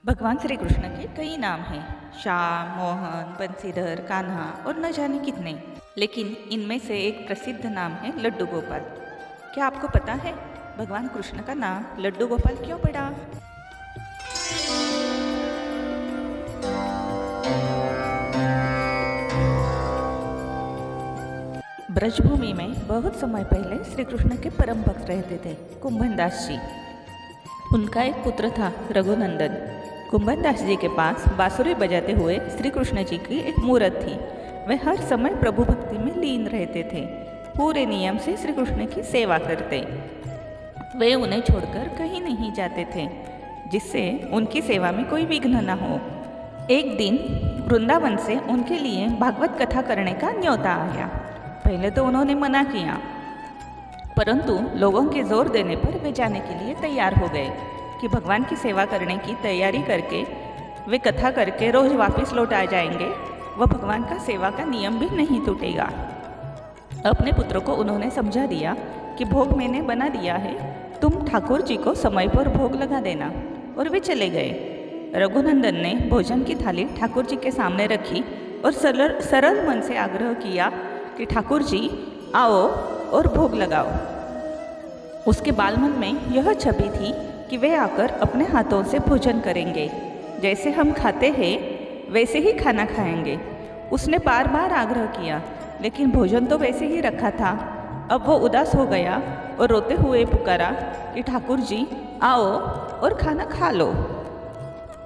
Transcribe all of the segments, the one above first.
भगवान श्री कृष्ण के कई नाम हैं। श्याम, मोहन, बंसीधर, कान्हा और न जाने कितने। लेकिन इनमें से एक प्रसिद्ध नाम है लड्डू गोपाल। क्या आपको पता है भगवान कृष्ण का नाम लड्डू गोपाल क्यों पड़ा? ब्रजभूमि में बहुत समय पहले श्री कृष्ण के परम भक्त रहते थे कुंभनदास जी। उनका एक पुत्र था रघुनंदन। कुंभनदास जी के पास बांसुरी बजाते हुए श्री कृष्ण जी की एक मूरत थी। वे हर समय प्रभु भक्ति में लीन रहते थे, पूरे नियम से श्री कृष्ण की सेवा करते। वे उन्हें छोड़कर कहीं नहीं जाते थे, जिससे उनकी सेवा में कोई विघ्न न हो। एक दिन वृंदावन से उनके लिए भागवत कथा करने का न्योता आया। पहले तो उन्होंने मना किया, परंतु लोगों के जोर देने पर वे जाने के लिए तैयार हो गए कि भगवान की सेवा करने की तैयारी करके वे कथा करके रोज वापस लौट आ जाएंगे। वह भगवान का सेवा का नियम भी नहीं टूटेगा। अपने पुत्र को उन्होंने समझा दिया कि भोग मैंने बना दिया है, तुम ठाकुर जी को समय पर भोग लगा देना। और वे चले गए। रघुनंदन ने भोजन की थाली ठाकुर जी के सामने रखी और सरल मन से आग्रह किया कि ठाकुर जी आओ और भोग लगाओ। उसके बालमन में यह छवि थी कि वे आकर अपने हाथों से भोजन करेंगे, जैसे हम खाते हैं वैसे ही खाना खाएंगे। उसने बार बार आग्रह किया, लेकिन भोजन तो वैसे ही रखा था। अब वो उदास हो गया और रोते हुए पुकारा कि ठाकुर जी आओ और खाना खा लो।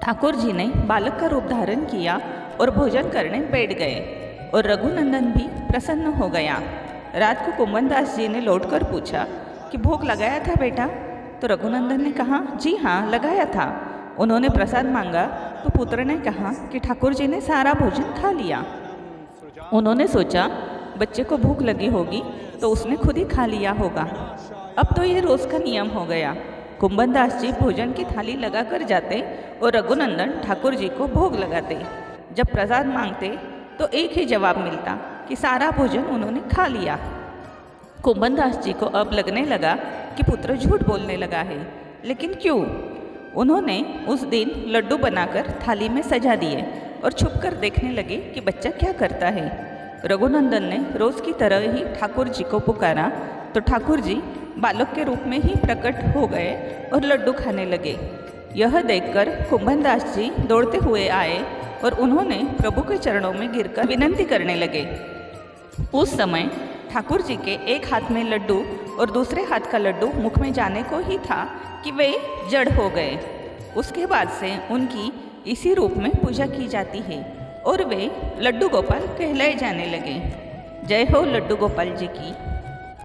ठाकुर जी ने बालक का रूप धारण किया और भोजन करने बैठ गए और रघुनंदन भी प्रसन्न हो गया। रात को कुंभनदास जी ने लौटकर पूछा कि भोग लगाया था बेटा? तो रघुनंदन ने कहा, जी हाँ लगाया था। उन्होंने प्रसाद मांगा तो पुत्र ने कहा कि ठाकुर जी ने सारा भोजन खा लिया। उन्होंने सोचा बच्चे को भूख लगी होगी तो उसने खुद ही खा लिया होगा। अब तो ये रोज का नियम हो गया। कुंभनदास जी भोजन की थाली लगाकर जाते और रघुनंदन ठाकुर जी को भोग लगाते। जब प्रसाद मांगते तो एक ही जवाब मिलता कि सारा भोजन उन्होंने खा लिया। कुंभनदास जी को अब लगने लगा कि पुत्र झूठ बोलने लगा है, लेकिन क्यों? उन्होंने उस दिन लड्डू बनाकर थाली में सजा दिए और छुपकर देखने लगे कि बच्चा क्या करता है। रघुनंदन ने रोज की तरह ही ठाकुर जी को पुकारा तो ठाकुर जी बालक के रूप में ही प्रकट हो गए और लड्डू खाने लगे। यह देखकर कुंभनदास जी दौड़ते हुए आए और उन्होंने प्रभु के चरणों में गिरकर विनती करने लगे। उस समय ठाकुर जी के एक हाथ में लड्डू और दूसरे हाथ का लड्डू मुख में जाने को ही था कि वे जड़ हो गए। उसके बाद से उनकी इसी रूप में पूजा की जाती है और वे लड्डू गोपाल कहलाए जाने लगे। जय हो लड्डू गोपाल जी की।